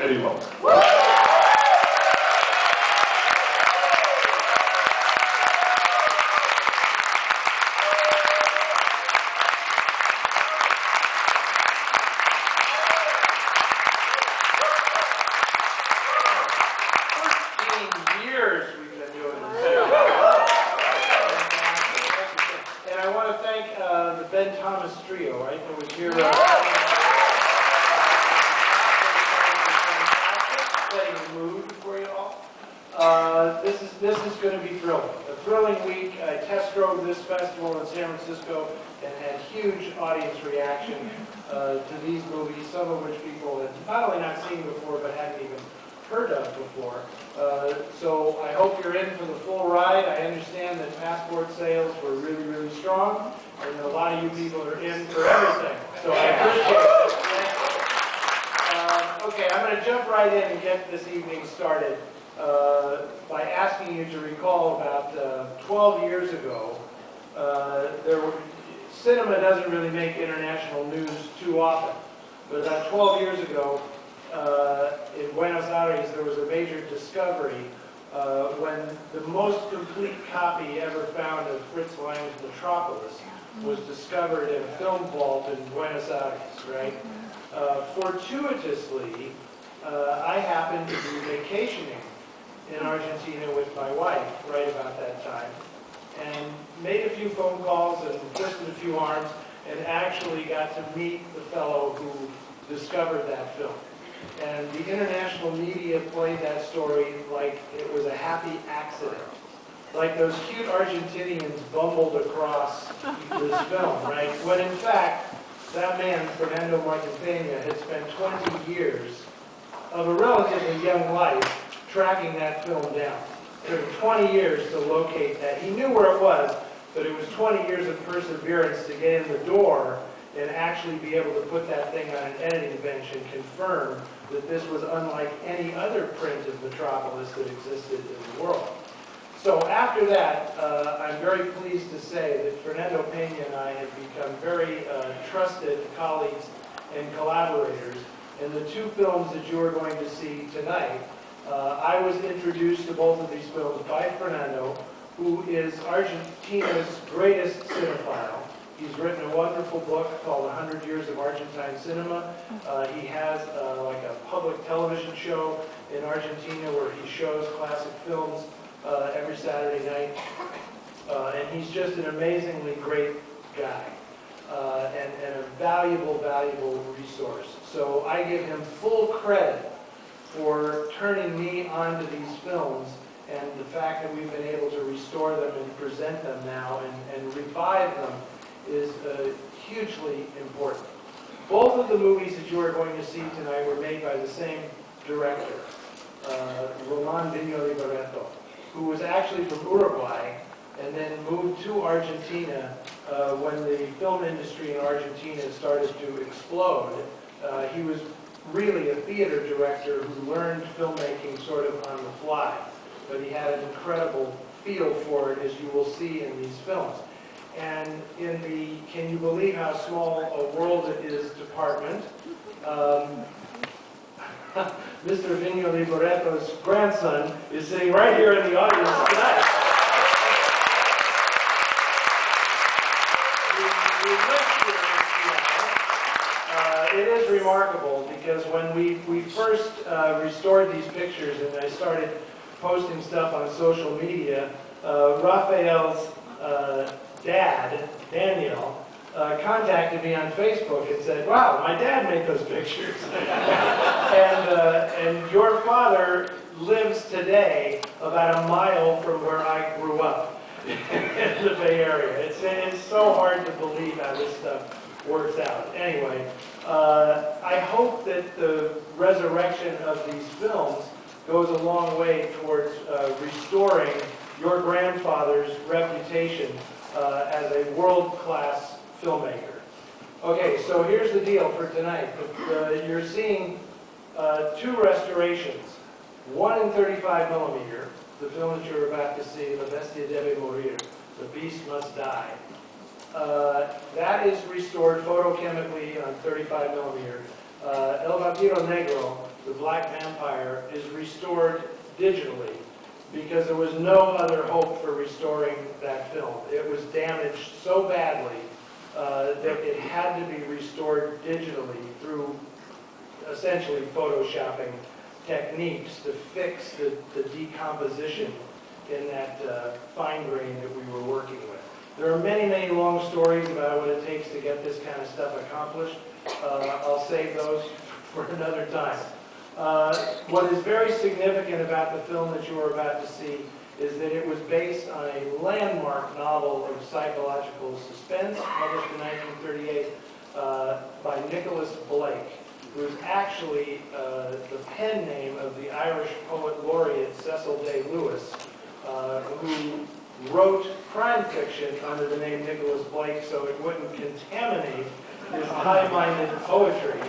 Eddie Muller. This is going to be thrilling. A thrilling week. I test drove this festival in San Francisco and had huge audience reaction to these movies, some of which people had not only not seen before, but hadn't even heard of before. So I hope you're in for the full ride. I understand that passport sales were really, really strong, and a lot of you people are in for everything. So I appreciate it. Okay, I'm going to jump right in and get this evening started by asking you to recall about 12 years ago, cinema doesn't really make international news too often, but about 12 years ago in Buenos Aires there was a major discovery when the most complete copy ever found of Fritz Lang's Metropolis was discovered in a film vault in Buenos Aires, right? Fortuitously, I happened to be vacationing in Argentina with my wife right about that time, and made a few phone calls and twisted a few arms and actually got to meet the fellow who discovered that film. And the international media played that story like it was a happy accident. Like those cute Argentinians bumbled across this film, right? When in fact, that man, Fernando Martínez, had spent 20 years of a relatively young life tracking that film down. It took 20 years to locate that. He knew where it was, but it was 20 years of perseverance to get in the door and actually be able to put that thing on an editing bench and confirm that this was unlike any other print of Metropolis that existed in the world. So after that, I'm very pleased to say that Fernando Peña and I have become very trusted colleagues and collaborators. And the two films that you are going to see tonight, I was introduced to both of these films by Fernando, who is Argentina's greatest cinephile. He's written a wonderful book called 100 Years of Argentine Cinema. He has like a public television show in Argentina where he shows classic films every Saturday night. And he's just an amazingly great guy and a valuable, valuable resource. So I give him full credit for turning me onto these films and the fact that we've been able to restore them and present them now and revive them is hugely important. Both of the movies that you are going to see tonight were made by the same director, Román Viñoly Barreto, who was actually from Uruguay and then moved to Argentina when the film industry in Argentina started to explode. He was really a theater director who learned filmmaking sort of on the fly, but he had an incredible feel for it, as you will see in these films. And in the Can You Believe How Small a World It Is department, Mr. Viñoly Barreto's grandson is sitting right here in the audience tonight. It is remarkable because when we first restored these pictures and I started posting stuff on social media, Raphael's dad, Daniel, contacted me on Facebook and said, "Wow, my dad made those pictures." and your father lives today about a mile from where I grew up in the Bay Area. It's so hard to believe how this stuff works out. Anyway, I hope that the resurrection of these films goes a long way towards restoring your grandfather's reputation as a world-class filmmaker. Okay, so here's the deal for tonight. You're seeing two restorations. One in 35 millimeter, the film that you're about to see, La Bestia debe morir, The Beast Must Die. That is restored photochemically on 35 millimeter. El Vampiro Negro the Black Vampire, is restored digitally because there was no other hope for restoring that film. It was damaged so badly that it had to be restored digitally through essentially photoshopping techniques to fix the decomposition in that fine grain that we were working with. There are many, many long stories about what it takes to get this kind of stuff accomplished. I'll save those for another time. What is very significant about the film that you are about to see is that it was based on a landmark novel of psychological suspense published in 1938 by Nicholas Blake, who is actually the pen name of the Irish poet laureate Cecil Day Lewis, who wrote crime fiction under the name Nicholas Blake so it wouldn't contaminate his high-minded poetry,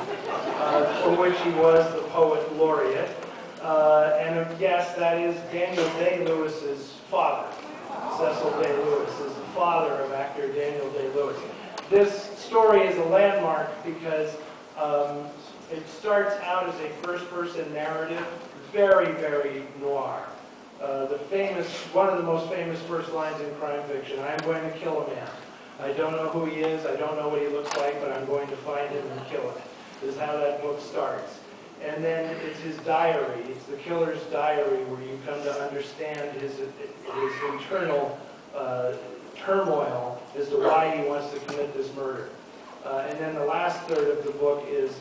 for which he was the poet laureate. And yes, that is Daniel Day-Lewis's father. Cecil Day Lewis is the father of actor Daniel Day-Lewis. This story is a landmark because it starts out as a first-person narrative, very, very noir. One of the most famous first lines in crime fiction, "I'm going to kill a man. I don't know who he is, I don't know what he looks like, but I'm going to find him and kill him." This is how that book starts. And then it's his diary, it's the killer's diary, where you come to understand his internal turmoil as to why he wants to commit this murder. And then the last third of the book is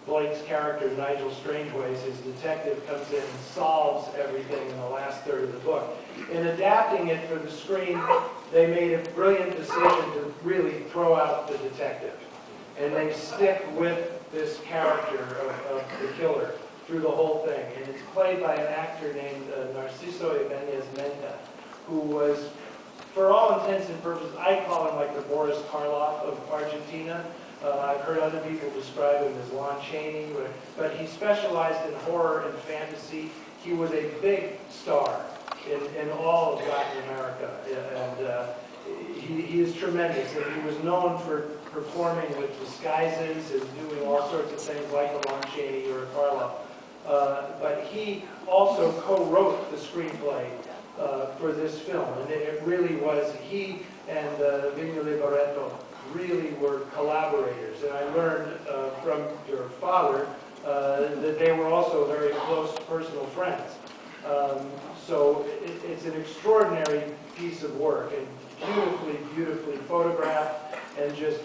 Blake's character, Nigel Strangeways, his detective, comes in and solves everything in the last third of the book. In adapting it for the screen, they made a brilliant decision to really throw out the detective. And they stick with this character of the killer through the whole thing. And it's played by an actor named Narciso Ibáñez Menta, who was, for all intents and purposes, I call him like the Boris Karloff of Argentina. I've heard other people describe him as Lon Chaney, but he specialized in horror and fantasy. He was a big star in all of Latin America, and he is tremendous. And he was known for performing with disguises and doing all sorts of things like a Lon Chaney or a Karloff. But he also co-wrote the screenplay for this film, and it really was, he and Vignole Barreto really were collaborators. And I learned from your father that they were also very close personal friends. So it's an extraordinary piece of work, and beautifully, beautifully photographed, and just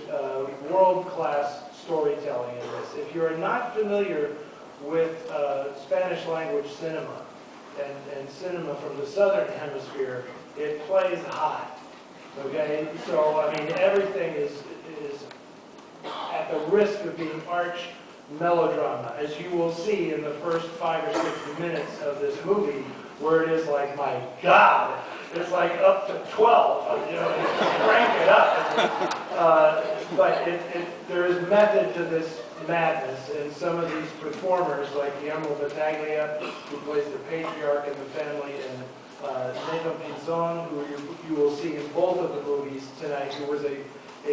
world-class storytelling in this. If you're not familiar with Spanish language cinema, and cinema from the Southern Hemisphere, it plays hot. Okay, so I mean everything is at the risk of being arch melodrama, as you will see in the first 5 or 6 minutes of this movie, where it is like, my God, it's like up to 12, you know, crank it up. But there is method to this madness, and some of these performers, like Guillermo Battaglia, who plays the patriarch in the family, and Neto Pinzon, who you will see in both of the movies tonight, who was a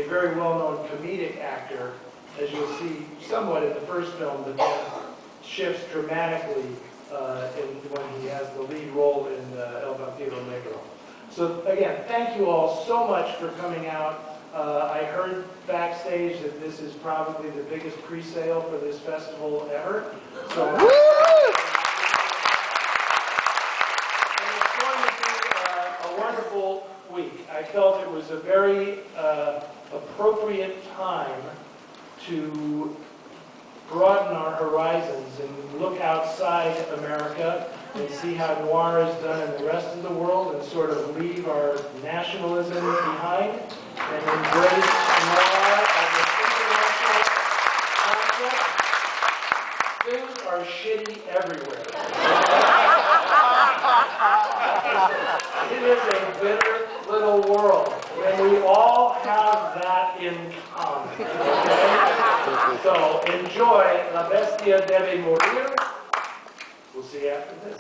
very well-known comedic actor, as you'll see somewhat in the first film, but then shifts dramatically when he has the lead role in El Vampiro Negro. So again, thank you all so much for coming out. I heard backstage that this is probably the biggest pre-sale for this festival ever. So wonderful week. I felt it was a very appropriate time to broaden our horizons and look outside America and see how noir is done in the rest of the world, and sort of leave our nationalism behind and embrace noir as an international concept. Things are shitty everywhere. It is a bitter little world, and we all have that in common. Okay? So enjoy La Bestia Debe Morir. We'll see you after this.